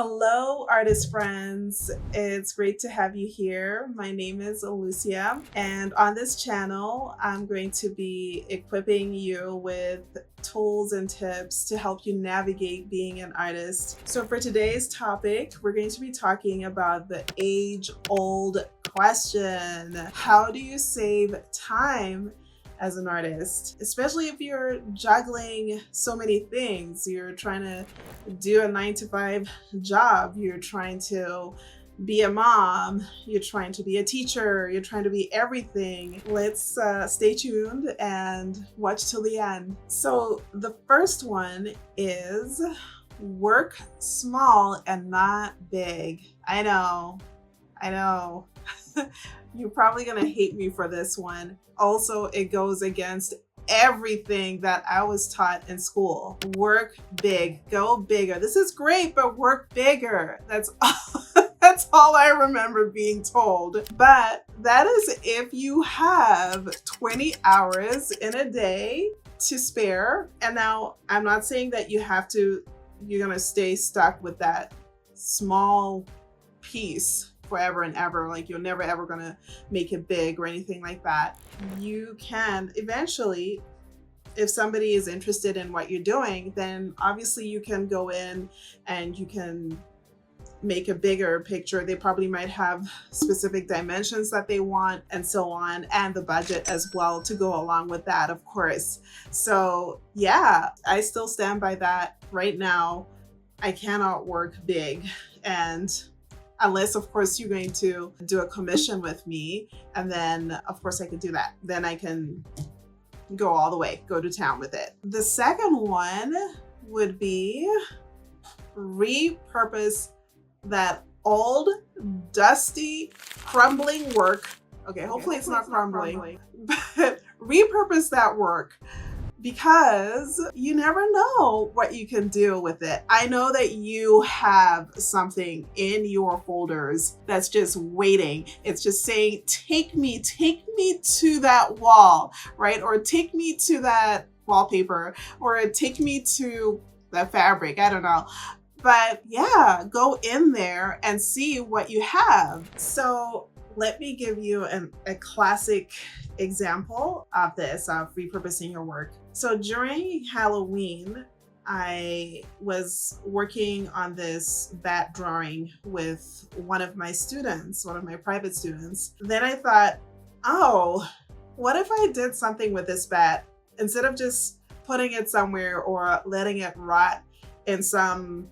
Hello, artist friends. It's great to have you here. My name is Lucia, and on this channel, I'm going to be equipping you with tools and tips to help you navigate being an artist. So for today's topic, we're going to be talking about the age-old question. How do you save time as an artist, especially if you're juggling so many things? You're trying to do a 9-to-5 job, you're trying to be a mom, you're trying to be a teacher, you're trying to be everything. Let's stay tuned and watch till the end. So the first one is work small and not big. I know. You're probably gonna hate me for this one. Also, it goes against everything that I was taught in school. Work big, go bigger. This is great, but work bigger. That's all I remember being told. But that is if you have 20 hours in a day to spare. And now I'm not saying that you're gonna stay stuck with that small piece forever and ever, like you're never ever gonna make it big or anything like that. You can eventually, if somebody is interested in what you're doing, then obviously you can go in and you can make a bigger picture. They probably might have specific dimensions that they want and so on, and the budget as well to go along with that, of course. So yeah, I still stand by that. Right now, I cannot work big, and unless, of course, you're going to do a commission with me, and then, of course, I could do that. Then I can go all the way, go to town with it. The second one would be repurpose that old, dusty, crumbling work. Okay, hopefully it's not crumbling, but repurpose that work, because you never know what you can do with it. I know that you have something in your folders that's just waiting. It's just saying, take me to that wall, right? Or take me to that wallpaper, or take me to the fabric, I don't know. But yeah, go in there and see what you have. So let me give you a classic example of this, of repurposing your work. So during Halloween, I was working on this bat drawing with one of my students, one of my private students. Then I thought, oh, what if I did something with this bat? Instead of just putting it somewhere or letting it rot in some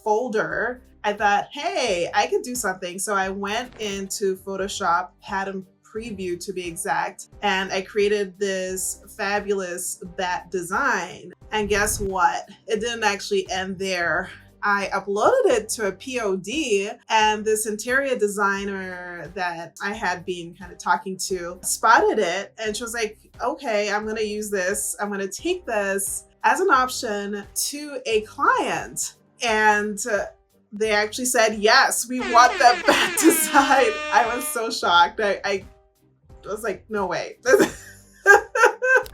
folder, I thought, hey, I could do something. So I went into Photoshop, Pattern Preview to be exact, and I created this fabulous bat design. And guess what? It didn't actually end there. I uploaded it to a POD, and this interior designer that I had been kind of talking to spotted it, and she was like, okay, I'm gonna use this. I'm gonna take this as an option to a client. And they actually said, yes, we want that bat design. I was so shocked. I was like, no way.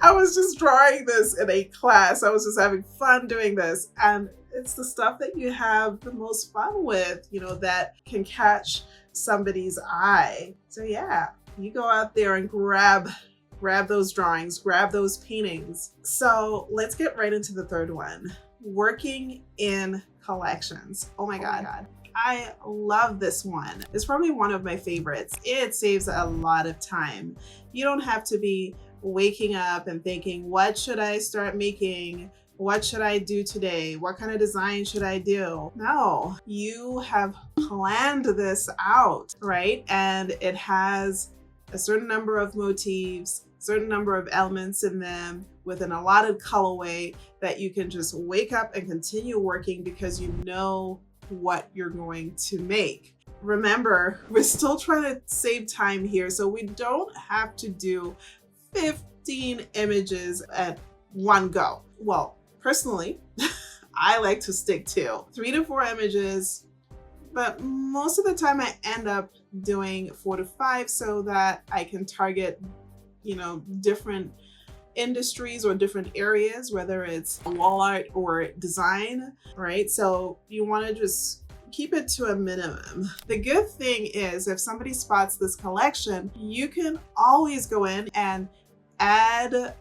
I was just drawing this in a class. I was just having fun doing this. And it's the stuff that you have the most fun with, that can catch somebody's eye. So yeah, you go out there and grab those drawings, grab those paintings. So let's get right into the third one. Working in collections. Oh my God. I love this one. It's probably one of my favorites. It saves a lot of time. You don't have to be waking up and thinking, what should I start making? What should I do today? What kind of design should I do? No, you have planned this out, right? And it has a certain number of motifs, certain number of elements in them with an allotted colorway that you can just wake up and continue working because you know what you're going to make. Remember, we're still trying to save time here, so we don't have to do 15 images at one go. Well, personally, I like to stick to 3 to 4 images, but most of the time I end up doing 4 to 5 so that I can target, different industries or different areas, whether it's wall art or design, right? So you want to just keep it to a minimum. The good thing is if somebody spots this collection, you can always go in and add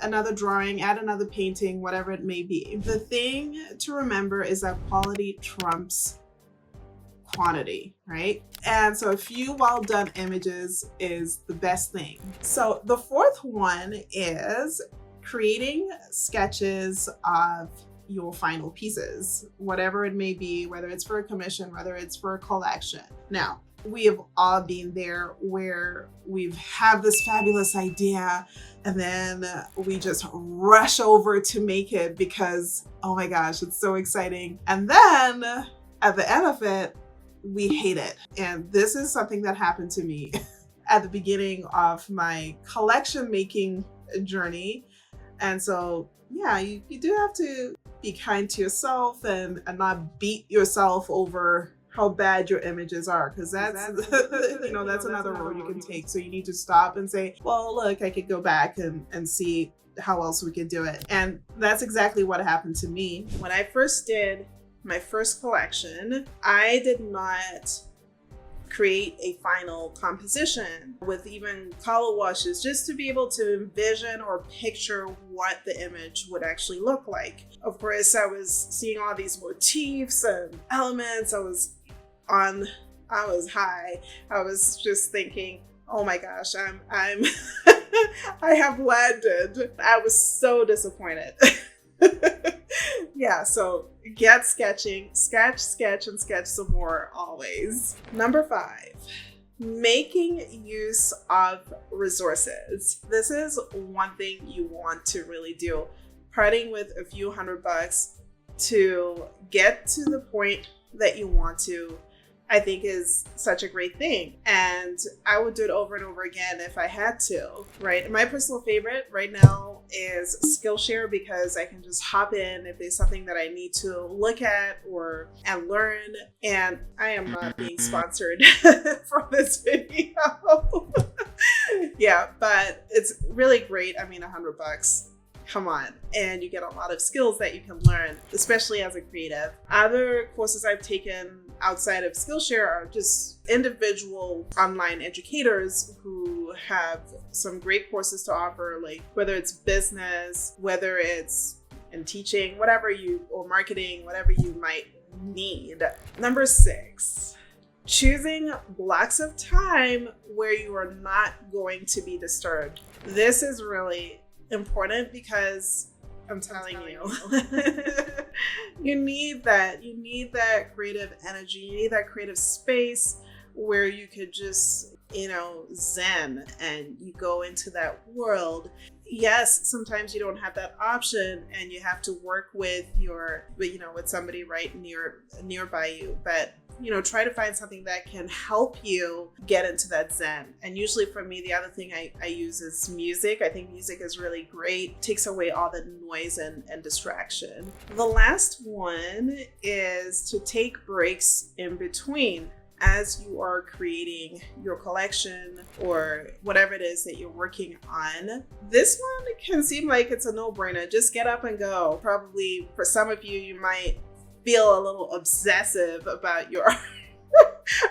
another drawing, add another painting, whatever it may be. The thing to remember is that quality trumps quantity, right? And so a few well done images is the best thing. So the fourth one is creating sketches of your final pieces, whatever it may be, whether it's for a commission, whether it's for a collection. Now, we have all been there where we've had this fabulous idea and then we just rush over to make it because, oh my gosh, it's so exciting. And then at the end of it, we hate it. And this is something that happened to me at the beginning of my collection making journey. And so, yeah, you do have to be kind to yourself and not beat yourself over how bad your images are, because that's that's another road you can take. So you need to stop and say, well, look, I could go back and see how else we could do it. And that's exactly what happened to me. When I first did my first collection, I did not create a final composition with even color washes just to be able to envision or picture what the image would actually look like. Of course, I was seeing all these motifs and elements. I was high. I was just thinking, oh my gosh, I'm I have landed. I was so disappointed. Yeah, so get sketching, sketch, and sketch some more always. Number 5, making use of resources. This is one thing you want to really do. Parting with a few $100 to get to the point that you want to, I think is such a great thing. And I would do it over and over again if I had to, right? My personal favorite right now is Skillshare because I can just hop in if there's something that I need to look at and learn. And I am not being sponsored for this video. Yeah, but it's really great. I mean, $100. Come on. And you get a lot of skills that you can learn, especially as a creative. Other courses I've taken outside of Skillshare are just individual online educators who have some great courses to offer, like whether it's business, whether it's in teaching, or marketing, whatever you might need. Number 6, choosing blocks of time where you are not going to be disturbed. This is really important because I'm telling you, you need that creative energy. You need that creative space where you could just, zen and you go into that world. Yes, sometimes you don't have that option and you have to work with with somebody right nearby you, but try to find something that can help you get into that zen. And usually for me, the other thing I use is music. I think music is really great. Takes away all the noise and distraction. The last one is to take breaks in between. As you are creating your collection or whatever it is that you're working on, this one can seem like it's a no-brainer. Just get up and go. Probably for some of you, you might feel a little obsessive about your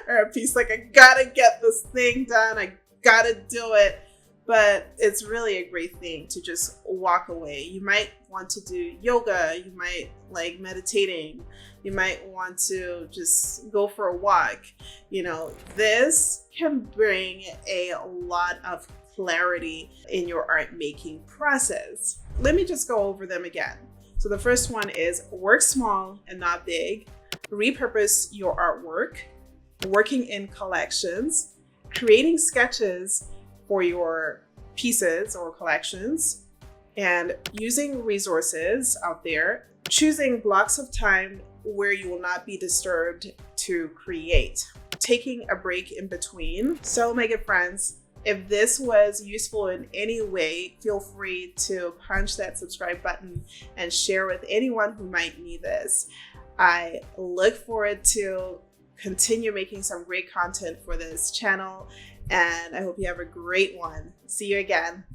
art piece. Like, I gotta get this thing done. I gotta do it. But it's really a great thing to just walk away. You might want to do yoga. You might like meditating. You might want to just go for a walk. This can bring a lot of clarity in your art making process. Let me just go over them again. So the first one is work small and not big, repurpose your artwork, working in collections, creating sketches for your pieces or collections, and using resources out there, choosing blocks of time where you will not be disturbed to create, taking a break in between. So my good friends, if this was useful in any way, feel free to punch that subscribe button and share with anyone who might need this. I look forward to continue making some great content for this channel, and I hope you have a great one. See you again.